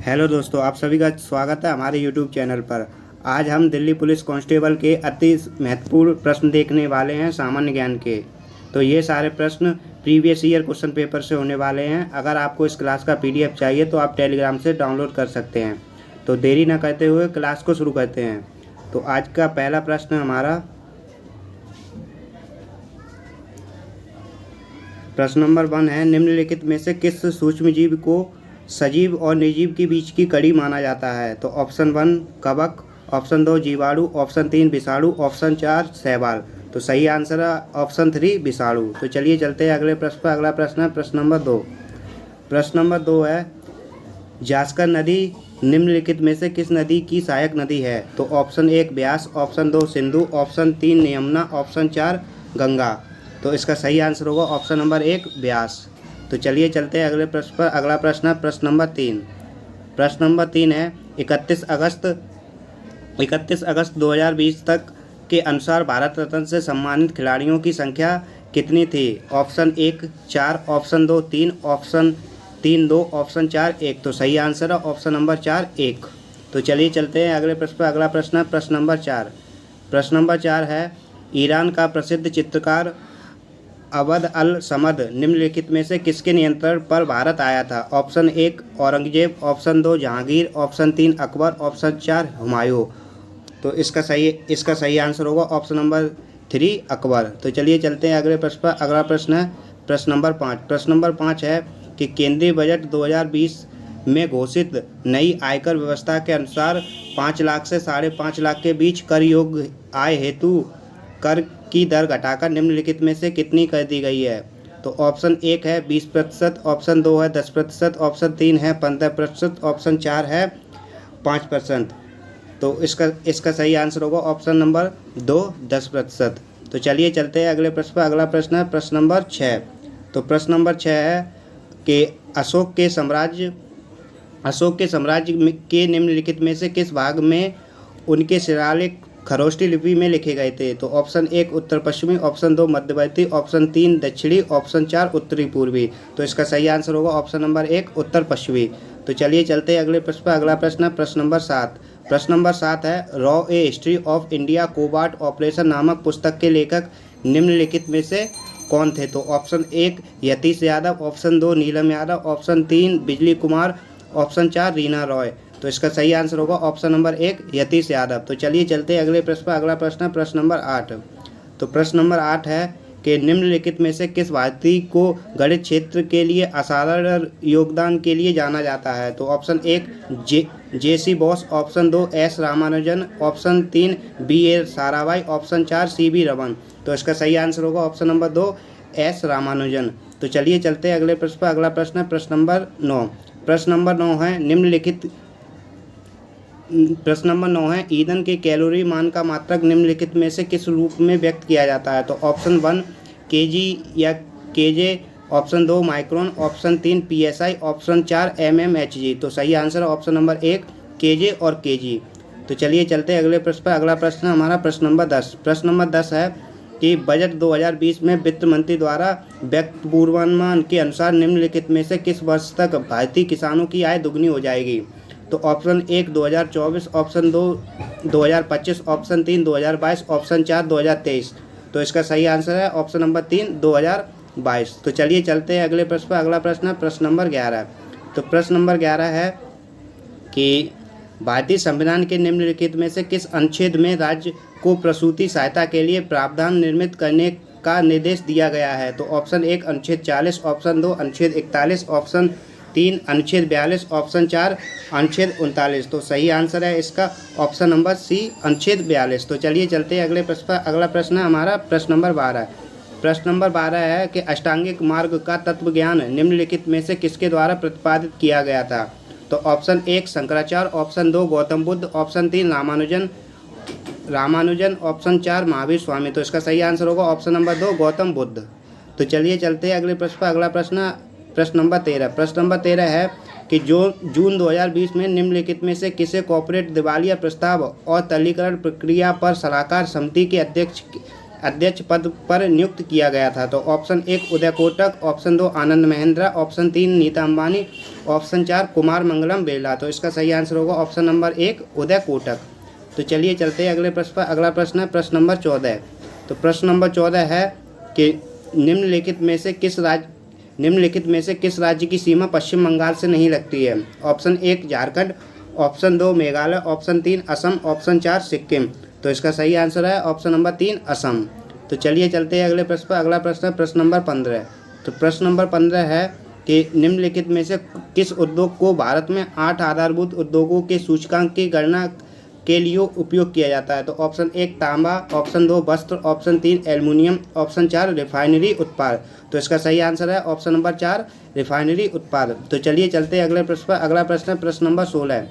Hello दोस्तों, आप सभी का स्वागत है हमारे यूट्यूब चैनल पर। आज हम दिल्ली पुलिस कांस्टेबल के अति महत्वपूर्ण प्रश्न देखने वाले हैं सामान्य ज्ञान के। तो ये सारे प्रश्न प्रीवियस ईयर क्वेश्चन पेपर से होने वाले हैं। अगर आपको इस क्लास का पीडीएफ चाहिए तो आप टेलीग्राम से डाउनलोड कर सकते हैं। तो देरी न करते हुए क्लास को शुरू करते हैं। तो आज का पहला प्रश्न हमारा प्रश्न नंबर 1 है, निम्नलिखित में से किस सूक्ष्मजीव को सजीव और निर्जीव के बीच की कड़ी माना जाता है? तो ऑप्शन 1 कवक, ऑप्शन 2 जीवाणु, ऑप्शन 3 विषाणु, ऑप्शन 4 शैवाल। तो सही आंसर है ऑप्शन 3 विषाणु। तो चलिए चलते हैं अगले प्रश्न पर। अगला प्रश्न है प्रश्न नंबर 2। प्रश्न नंबर 2 है, जास्कर नदी निम्नलिखित में से किस नदी की सहायक नदी है? तो option 1 Beas, option 2 Sindhu, option 3 Yamuna, option 4 Ganga. तो इसका सही आंसर होगा ऑप्शन नंबर 1 ब्यास। तो चलिए चलते हैं अगले प्रश्न पर। अगला प्रश्न है प्रश्न नंबर 3। प्रश्न नंबर 3 है, 31 अगस्त 2020 तक के अनुसार भारत रत्न से सम्मानित खिलाड़ियों की संख्या कितनी थी? Option 1 4, option 2 3, option 3 2, option 4 1। तो सही आंसर है ऑप्शन नंबर 4 1। तो चलिए चलते हैं अगले प्रश्न पर। अगला प्रश्न है प्रश्न नंबर 4। प्रश्न नंबर 4 है, ईरान का प्रसिद्ध चित्रकार अवध अल समद निम्नलिखित में से किसके नियंत्रण पर भारत आया था? Option 1 Aurangzeb, option 2 Jahangir, option 3 Akbar, option 4 Humayun. तो इसका सही आंसर होगा ऑप्शन नंबर 3 अकबर। तो चलिए चलते हैं अगले प्रश्न पर। अगला प्रश्न है प्रश्न नंबर 5। प्रश्न नंबर 5 है कि केंद्रीय बजट 2020 में घोषित नई आयकर व्यवस्था के अनुसार 5 लाख से 5.5 लाख के बीच कर योग्य आय हेतु कर की दर घटाकर निम्नलिखित में से कितनी कर दी गई है? तो ऑप्शन 1 है 20%, ऑप्शन 2 है 10%, ऑप्शन 3 है 15%, ऑप्शन 4 है 5%। तो इसका सही आंसर होगा ऑप्शन नंबर 2 10%। तो चलिए चलते हैं अगले प्रश्न पर। अगला प्रश्न है प्रश्न नंबर 6। तो प्रश्न नंबर 6 है कि अशोक के साम्राज्य के निम्नलिखित में से किस भाग में उनके शिलालेख खरोष्टी लिपि में लिखे गए थे? तो ऑप्शन 1 उत्तर पश्चिमी, ऑप्शन 2 मध्यवर्ती, ऑप्शन 3 दक्षिणी, ऑप्शन 4 उत्तरी पूर्वी। तो इसका सही आंसर होगा ऑप्शन नंबर 1 उत्तर पश्चिमी। तो चलिए चलते हैं अगले प्रश्न पर। अगला प्रश्न है प्रश्न नंबर 7। प्रश्न नंबर 7 है, रॉ a history of India covert operation नामक पुस्तक के लेखक निम्नलिखित में से कौन थे? तो ऑप्शन 1 यतीश यादव, ऑप्शन 2 नीलम यादव, ऑप्शन 3 बिजली कुमार, ऑप्शन 4 रीना रॉय। तो इसका सही आंसर होगा ऑप्शन नंबर 1 यतीश यादव। तो चलिए चलते हैं अगले प्रश्न पर। अगला प्रश्न है प्रश्न नंबर 8। तो प्रश्न नंबर 8 है कि निम्नलिखित में से किस भारतीय को गणित क्षेत्र के लिए असाधारण योगदान के लिए जाना जाता है? तो option 1 JC Bose, option 2 S Ramanujan, option 3 BA Sarabhai, option 4 CB Raman. तो इसका सही आंसर होगा ऑप्शन नंबर 2 एस रामानुजन। तो चलिए चलते हैं अगले प्रश्न पर। अगला प्रश्न है प्रश्न नंबर 9। प्रश्न नंबर 9 है प्रश्न नंबर 9 है, ईंधन के कैलोरी मान का मात्रक निम्नलिखित में से किस रूप में व्यक्त किया जाता है? तो ऑप्शन 1 kg या kJ, option 2 micron, option 3 PSI, option 4 mmHg। तो सही आंसर है ऑप्शन नंबर 1 kJ और kg। तो चलिए चलते हैं अगले प्रश्न पर। अगला प्रश्न हमारा प्रश्न नंबर 10। प्रश्न नंबर 10 है कि बजट 2020 में वित्त मंत्री द्वारा व्यक्त पूर्वानुमान के अनुसार निम्नलिखित में से किस वर्ष तक भारतीय किसानों की आय दुगनी हो जाएगी? तो ऑप्शन 1 2024, ऑप्शन 2 2025, ऑप्शन 3 2022, ऑप्शन 4 2023। तो इसका सही आंसर है ऑप्शन नंबर 3 2022। तो चलिए चलते हैं अगले प्रश्न पर। अगला प्रश्न है प्रश्न नंबर 11। तो प्रश्न नंबर 11 है कि भारतीय संविधान के निम्नलिखित में से किस अनुच्छेद में राज्य को प्रसूति सहायता के लिए प्रावधान निर्मित करने का निर्देश दिया गया है? तो ऑप्शन 1 अनुच्छेद 40, ऑप्शन 2 अनुच्छेद 41, ऑप्शन 3 अनुच्छेद 42, ऑप्शन 4 अनुच्छेद 39। तो सही आंसर है इसका ऑप्शन नंबर C अनुच्छेद 42। तो चलिए चलते हैं अगले प्रश्न पर। अगला प्रश्न है हमारा प्रश्न नंबर 12। प्रश्न नंबर 12 है कि अष्टांगिक मार्ग का तत्व ज्ञान निम्नलिखित में से किसके द्वारा प्रतिपादित किया गया था? तो option 1 Shankaracharya, option 2 Gautam Buddha, option 3 Ramanujan, option 4 Mahavir Swami. तो इसका सही आंसर होगा ऑप्शन नंबर 2 गौतम बुद्ध। तो चलिए चलते हैं अगले प्रश्न पर। अगला प्रश्न नंबर 13। प्रश्न नंबर 13 है कि जून 2020 में निम्नलिखित में से किसे कॉर्पोरेट दिवालिया प्रस्ताव और तर्लीकरण प्रक्रिया पर सलाहकार समिति के अध्यक्ष अध्यक्ष पद पर नियुक्त किया गया था? तो option 1 Uday Kotak, option 2 Anand Mahindra, option 3 Nita Ambani, option 4 Kumar Mangalam Birla. तो इसका सही आंसर होगा ऑप्शन नंबर 1 उदय कोटक। तो चलिए चलते हैं अगले प्रश्न पर। अगला प्रश्न है प्रश्न नंबर 14। तो प्रश्न नंबर 14 है कि निम्नलिखित में से किस राज्य की सीमा पश्चिम बंगाल से नहीं लगती है? Option 1 Jharkhand, option 2 Meghalaya, option 3 Assam, option 4 Sikkim. तो इसका सही आंसर है ऑप्शन नंबर 3 असम। तो चलिए चलते हैं अगले प्रश्न पर। अगला प्रश्न है प्रश्न नंबर 15। तो प्रश्न नंबर 15 है कि निम्नलिखित में से किस उद्योग को भारत में 8 आधारभूत उद्योगों के सूचकांक की गणना के लिए उपयोग किया जाता है? तो ऑप्शन 1 तांबा, ऑप्शन 2 वस्त्र, ऑप्शन 3 एल्युमिनियम, ऑप्शन 4 रिफाइनरी उत्पाद। तो इसका सही आंसर है ऑप्शन नंबर 4 रिफाइनरी उत्पाद। तो चलिए चलते हैं अगले प्रश्न पर। अगला प्रश्न है प्रश्न नंबर 16।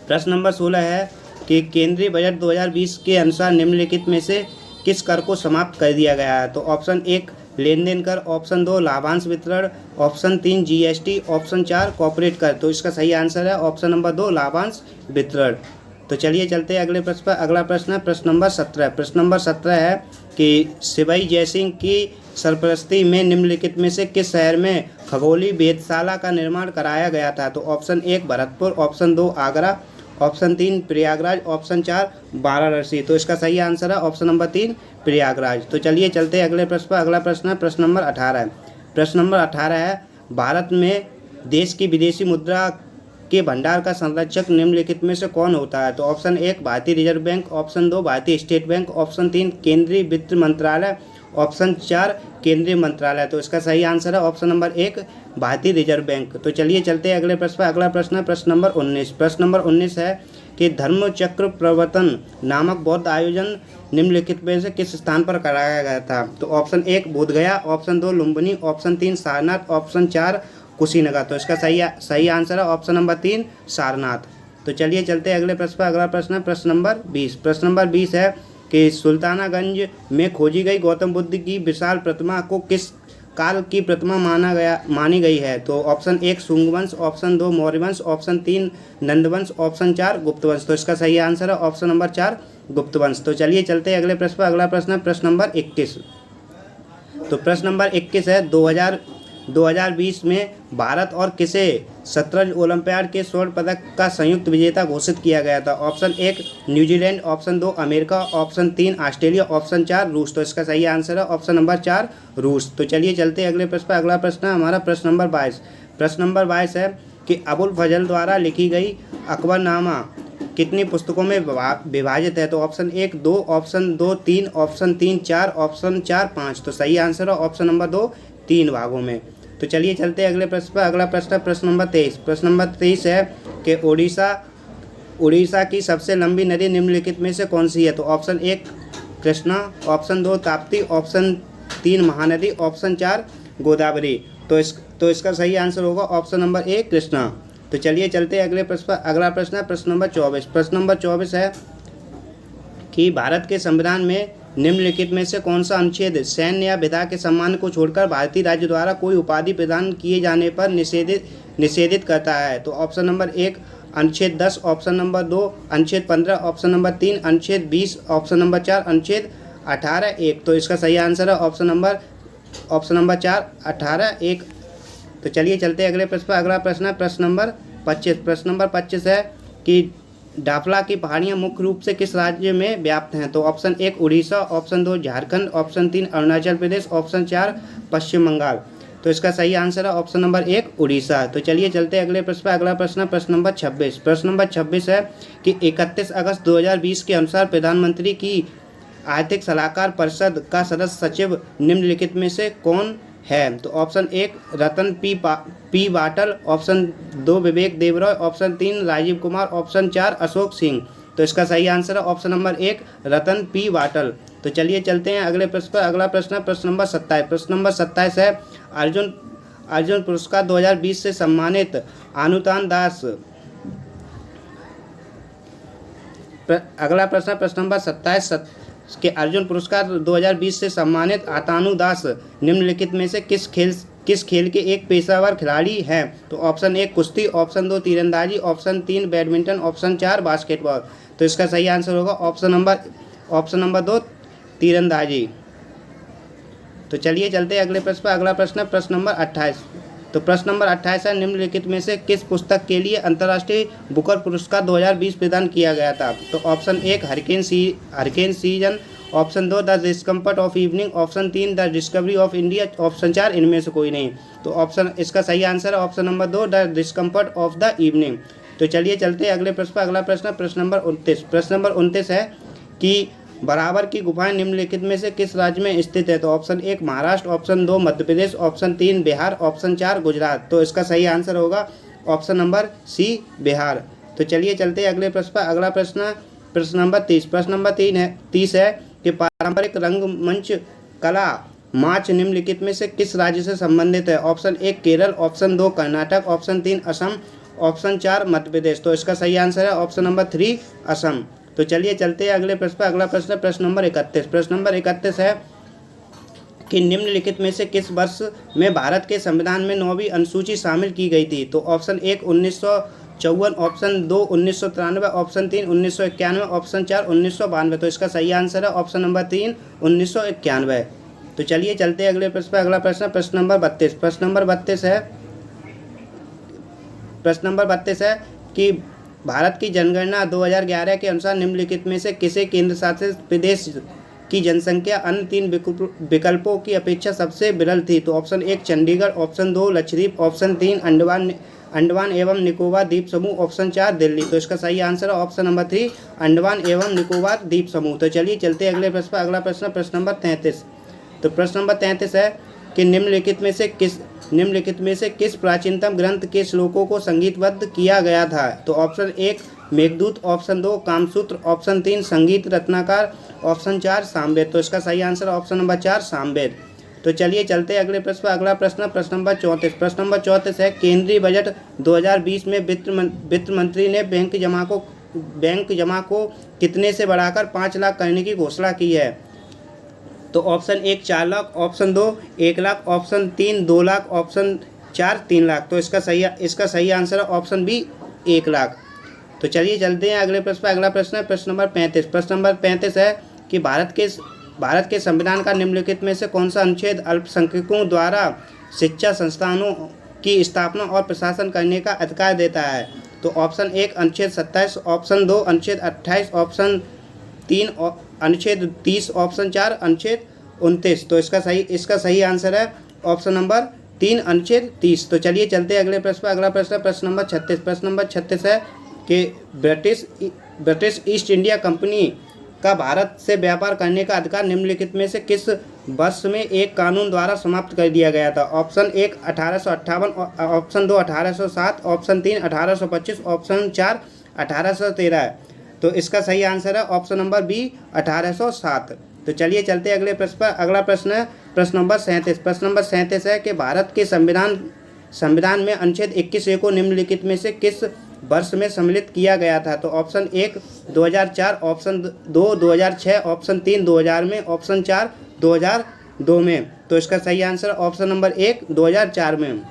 प्रश्न नंबर 16 है कि केंद्रीय बजट 2020 के अनुसार निम्नलिखित में से किस कर को समाप्त कर दिया गया है? तो ऑप्शन 1 लेन देन कर, ऑप्शन 2 लाभांश वितरण, ऑप्शन 3 जीएसटी, ऑप्शन 4 कॉर्पोरेट कर। तो इसका सही आंसर है ऑप्शन नंबर 2 लाभांश वितरण। तो चलिए चलते हैं अगले प्रश्न पर। अगला प्रश्न है प्रश्न नंबर 17। प्रश्न नंबर 17 है कि शिवाई जयसिंह की सरपरस्ती में निम्नलिखित में से किस शहर में खगोलीय वेधशाला का निर्माण कराया गया था? तो option 1 Bharatpur, option 2 Agra, option 3 Prayagraj, option 4 Varanasi. तो इसका सही आंसर है ऑप्शन नंबर 3 प्रयागराज। तो चलिए चलते हैं अगले प्रश्न पर। अगला प्रश्न है प्रश्न नंबर 18। प्रश्न नंबर 18 है भारत में देश की विदेशी मुद्रा के भंडार का संरक्षक निम्नलिखित में से कौन होता है? तो ऑप्शन 1 भारतीय रिजर्व बैंक, ऑप्शन 2 भारतीय स्टेट बैंक, ऑप्शन 3 केंद्रीय वित्त मंत्रालय, ऑप्शन 4 केंद्रीय मंत्रालय। तो इसका सही आंसर है ऑप्शन नंबर 1 भारतीय रिजर्व बैंक। तो चलिए चलते हैं अगले प्रश्न पर। अगला प्रश्न है प्रश्न नंबर 19। प्रश्न नंबर 19 है कि धर्मचक्र प्रवर्तन नामक बौद्ध आयोजन निम्नलिखित में से किस स्थान पर कराया गया था? तो option 1 Bodh Gaya, option 2 Lumbini, option 3 Sarnath, option 4 Kushinagar. तो इसका सही आंसर है ऑप्शन नंबर 3 सारनाथ। तो चलिए चलते हैं अगले प्रश्न पर। अगला प्रश्न है प्रश्न नंबर 20। प्रश्न नंबर 20 है कि सुल्तानागंज में खोजी गई गौतम बुद्ध की विशाल प्रतिमा को किस काल की प्रतिमा मानी गई है? तो ऑप्शन 1 शुंग वंश, ऑप्शन 2 मौर्य वंश, ऑप्शन 3 नंद वंश, ऑप्शन 4 गुप्त वंश। तो इसका सही आंसर है ऑप्शन नंबर 4 गुप्त वंश। तो चलिए चलते हैं अगले प्रश्न पर। अगला प्रश्न है प्रश्न नंबर 21। तो प्रश्न नंबर 21 है 2020 में भारत और किसे शतरंज ओलंपियाड के स्वर्ण पदक का संयुक्त विजेता घोषित किया गया था? Option 1 New Zealand, option 2 America, option 3 Australia, option 4 रूस। तो इसका सही आंसर है ऑप्शन नंबर 4 रूस। तो चलिए चलते हैं अगले प्रश्न पर। अगला प्रश्न है हमारा प्रश्न नंबर 22। प्रश्न नंबर 22 है कि अबुल फजल द्वारा लिखी गई अकबरनामा कितनी पुस्तकों में विभाजित है? तो ऑप्शन 1 2, ऑप्शन 2 3, ऑप्शन 3 4, ऑप्शन 4 5। तो सही आंसर है ऑप्शन नंबर 2 3 भागों में। तो चलिए चलते हैं अगले प्रश्न पर। अगला प्रश्न है प्रश्न नंबर 23। प्रश्न नंबर 23 है कि उड़ीसा की सबसे लंबी नदी निम्नलिखित में से कौन सी है? तो option 1 Krishna, option 2 Tapti, option 3 Mahanadi, option 4 Godavari. तो इसका सही आंसर होगा ऑप्शन नंबर 1 कृष्णा। तो चलिए चलते हैं अगले प्रश्न पर। अगला प्रश्न है प्रश्न नंबर 24। प्रश्न नंबर 24 है कि भारत के संविधान में निम्नलिखित में से कौन सा अनुच्छेद सैन्य या विधा के सम्मान को छोड़कर भारतीय राज्य द्वारा कोई उपाधि प्रदान किए जाने पर निषेधित करता है? तो ऑप्शन नंबर 1 अनुच्छेद 10, ऑप्शन नंबर 2 अनुच्छेद 15, ऑप्शन नंबर 3 अनुच्छेद 20, ऑप्शन नंबर 4 अनुच्छेद 18 1। तो इसका सही आंसर है ऑप्शन नंबर 4 18 1। तो चलिए चलते हैं अगले प्रश्न पर। अगला प्रश्न है प्रश्न नंबर 25। प्रश्न नंबर 25 है कि डाफला की पहाड़ियाँ मुख्य रूप से किस राज्य में व्याप्त हैं? तो option 1 Orissa, option 2 Jharkhand, option 3 Arunachal Pradesh, option 4 Paschim Bangal. तो इसका सही आंसर है ऑप्शन नंबर 1 उड़ीसा। तो चलिए चलते हैं अगले प्रश्न पर। अगला प्रश्न है प्रश्न नंबर 26। प्रश्न नंबर 26 है कि 31 अगस्त 2020 के अनुसार प्रधानमंत्री की आर्थिक सलाहकार परिषद का सदस्य सचिव निम्नलिखित में से कौन है? तो ऑप्शन 1 रतन पी वाटल, ऑप्शन 2 विवेक देबरॉय, ऑप्शन 3 राजीव कुमार, ऑप्शन 4 अशोक सिंह। तो इसका सही आंसर है ऑप्शन नंबर 1 रतन पी वाटल। तो चलिए चलते हैं अगले प्रश्न पर। अगला प्रश्न है प्रश्न नंबर 27। प्रश्न नंबर 27 है अर्जुन पुरस्कार 2020 से सम्मानित अनुतान दास। अगला प्रश्न प्रश्न नंबर 27 के अर्जुन पुरस्कार 2020 से सम्मानित अतानु दास निम्नलिखित में से किस खेल के एक पेशेवर खिलाड़ी हैं? तो ऑप्शन 1 कुश्ती, ऑप्शन 2 तीरंदाजी, ऑप्शन 3 बैडमिंटन, ऑप्शन 4 बास्केटबॉल। तो इसका सही आंसर होगा ऑप्शन नंबर 2 तीरंदाजी। तो चलिए चलते हैं अगले प्रश्न पर। अगला प्रश्न है प्रश्न नंबर 28। तो प्रश्न नंबर 28 है, निम्नलिखित में से किस पुस्तक के लिए अंतर्राष्ट्रीय बुकर पुरस्कार 2020 प्रदान किया गया था? तो option 1 hurricane season, option 2 the discomfort of evening, option 3 the discovery of India, option 4 इनमें से कोई नहीं। तो ऑप्शन इसका सही आंसर है option number 2 the discomfort of the evening. तो चलिए चलते हैं अगले प्रश्न पर। अगला प्रश्न है प्रश्न नंबर 29। प्रश्न नंबर 29 है कि बराबर की गुफाएं निम्नलिखित में से किस राज्य में स्थित है? तो option 1 Maharashtra, option 2 Madhya Pradesh, option 3 Bihar, option 4 Gujarat. तो इसका सही आंसर होगा ऑप्शन नंबर सी बिहार। तो चलिए चलते हैं अगले प्रश्न पर। अगला प्रश्न प्रश्न नंबर 30। प्रश्न नंबर 30 है कि पारंपरिक रंगमंच कला मार्च निम्नलिखित में से किस राज्य से संबंधित है? Option 1 Kerala, option 2 Karnataka, option 3 Assam, option 4 Madhya Pradesh. तो इसका सही आंसर है ऑप्शन नंबर 3 असम। तो चलिए चलते हैं अगले प्रश्न पर। अगला प्रश्न प्रश्न नंबर 31। प्रश्न नंबर 31 है कि निम्नलिखित में से किस वर्ष में भारत के संविधान में 9वीं अनुसूची शामिल की गई थी? तो ऑप्शन 1 1954, ऑप्शन 2 1993, ऑप्शन 3 1991, ऑप्शन 4 1992। तो इसका सही आंसर है ऑप्शन नंबर 3 1991। तो चलिए चलते हैं अगले प्रश्न पर। अगला प्रश्न प्रश्न नंबर 32। प्रश्न नंबर 32 है कि भारत की जनगणना 2011 के अनुसार निम्नलिखित में से किसे केंद्र शासित प्रदेश की जनसंख्या अन्य 3 विकल्पों की अपेक्षा सबसे विरल थी? तो option 1 Chandigarh, option 2 Lakshadweep, option 3 Andaman एवं निकोबार द्वीप समूह, ऑप्शन 4 दिल्ली। तो इसका सही आंसर है ऑप्शन नंबर 3 अंडमान एवं निकोबार द्वीप समूह। तो चलिए चलते हैं अगले प्रश्न पर। अगला प्रश्न प्रश्न नंबर 33। तो प्रश्न नंबर 33 है कि निम्नलिखित में से किस प्राचीनतम ग्रंथ के श्लोकों को संगीतबद्ध किया गया था? तो option 1 Meghdoot, option 2 Kamasutra, option 3 संगीत रत्नाकर, ऑप्शन 4 सामवेद। तो इसका सही आंसर ऑप्शन नंबर 4 सामवेद। तो चलिए चलते हैं अगले प्रश्न पर। अगला प्रश्न प्रश्न नंबर 34। प्रश्न नंबर 34 है केंद्रीय बजट 2020 में वित्त मंत्री ने बैंक जमा को कितने से बढ़ाकर 5 लाख करने की घोषणा की है? तो option 1 4 lakh, option 2 1 lakh, option 3 2 lakh, option 4 3 lakh. तो इसका सही आंसर है ऑप्शन बी 1 लाख। तो चलिए चलते हैं अगले प्रश्न पर। अगला प्रश्न है प्रश्न नंबर 35। प्रश्न नंबर 35 है कि भारत के संविधान का निम्नलिखित में से कौन सा अनुच्छेद अल्पसंख्यकों द्वारा शिक्षा संस्थानों की स्थापना और प्रशासन करने का अधिकार देता है? तो ऑप्शन 1 अनुच्छेद 27, ऑप्शन 2 अनुच्छेद 28, ऑप्शन 3 अनुच्छेद 30, ऑप्शन 4 अनुच्छेद 29। तो इसका सही आंसर है ऑप्शन नंबर 3 अनुच्छेद 30। तो चलिए चलते हैं अगले प्रश्न पर। अगला प्रश्न प्रश्न नंबर 36। प्रश्न नंबर 36 है कि ब्रिटिश ईस्ट इंडिया कंपनी का भारत से व्यापार करने का अधिकार निम्नलिखित में से किस वर्ष में एक कानून द्वारा समाप्त कर दिया गया था? Option 1 1858, option 2 1807, option 3 1825, option 4 1813। तो इसका सही आंसर है ऑप्शन नंबर बी 1807। तो चलिए चलते हैं अगले प्रश्न पर। अगला प्रश्न है प्रश्न नंबर 37। प्रश्न नंबर 37 है कि भारत के संविधान में अनुच्छेद 21A को निम्नलिखित में से किस वर्ष में सम्मिलित किया गया था? तो ऑप्शन 1 2004, ऑप्शन 2 2006, ऑप्शन 3 2000 में, ऑप्शन 4 2002 में। तो इसका सही आंसर ऑप्शन नंबर 1 2004 में।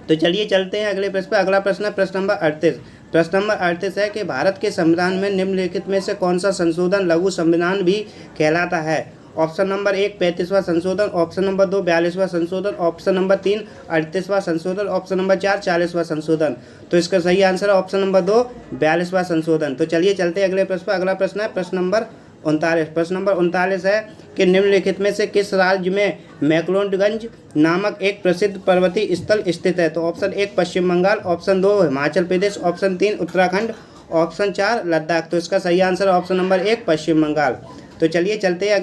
तो चलिए चलते हैं अगले प्रश्न पर। अगला प्रश्न है प्रश्न नंबर 38। प्रश्न नंबर 38 है कि भारत के संविधान में निम्नलिखित में से कौन सा संशोधन लघु संविधान भी कहलाता है? ऑप्शन नंबर 1 35वां संशोधन, ऑप्शन नंबर 2 42वां संशोधन, ऑप्शन नंबर 3 38वां संशोधन, ऑप्शन नंबर 4 40वां संशोधन। तो इसका सही आंसर है ऑप्शन नंबर 2 42वां संशोधन। तो चलिए चलते हैं अगले प्रश्न पर। अगला प्रश्न है प्रश्न नंबर 39। प्रश्न नंबर 39 है कि निम्नलिखित में से किस राज्य में मैक्लोडगंज नामक एक प्रसिद्ध पर्वतीय स्थल स्थित है? तो ऑप्शन 1 पश्चिम Bengal, option 2 Himachal Pradesh, option 3 Uttarakhand, option 4 Ladakh. तो इसका सही आंसर ऑप्शन नंबर 1 पश्चिम बंगाल। तो चलिए चलते हैं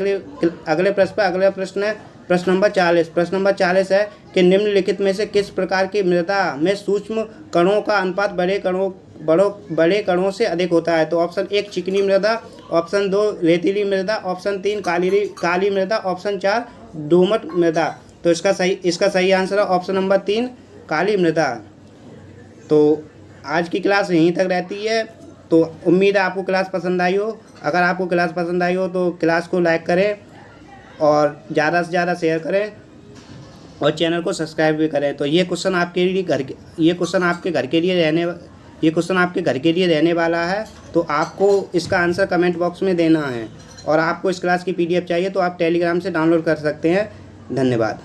अगले प्रश्न पर। अगला प्रश्न है प्रश्न नंबर 40। प्रश्न नंबर 40 है कि निम्नलिखित में से किस प्रकार की मृदा में सूक्ष्म कणों का अनुपात बड़े कणों से अधिक होता है? तो ऑप्शन 1 चिकनी मृदा, ऑप्शन 2 रेतीली मृदा, ऑप्शन 3 काली मृदा, ऑप्शन 4 दोमट मृदा। तो इसका सही आंसर है ऑप्शन नंबर 3 काली मृदा। तो आज की क्लास यहीं तक रहती है। तो उम्मीद है आपको क्लास पसंद आई हो। अगर आपको क्लास पसंद आई हो तो क्लास को लाइक करें और ज़्यादा से ज़्यादा शेयर करें और चैनल को सब्सक्राइब भी करें। तो ये क्वेश्चन आपके घर के लिए रहने वाला है। तो आपको इसका आंसर कमेंट बॉक्स में देना है। और आपको इस क्लास की PDF चाहिए तो आप टेलीग्राम से डाउनलोड कर सकते हैं। धन्यवाद।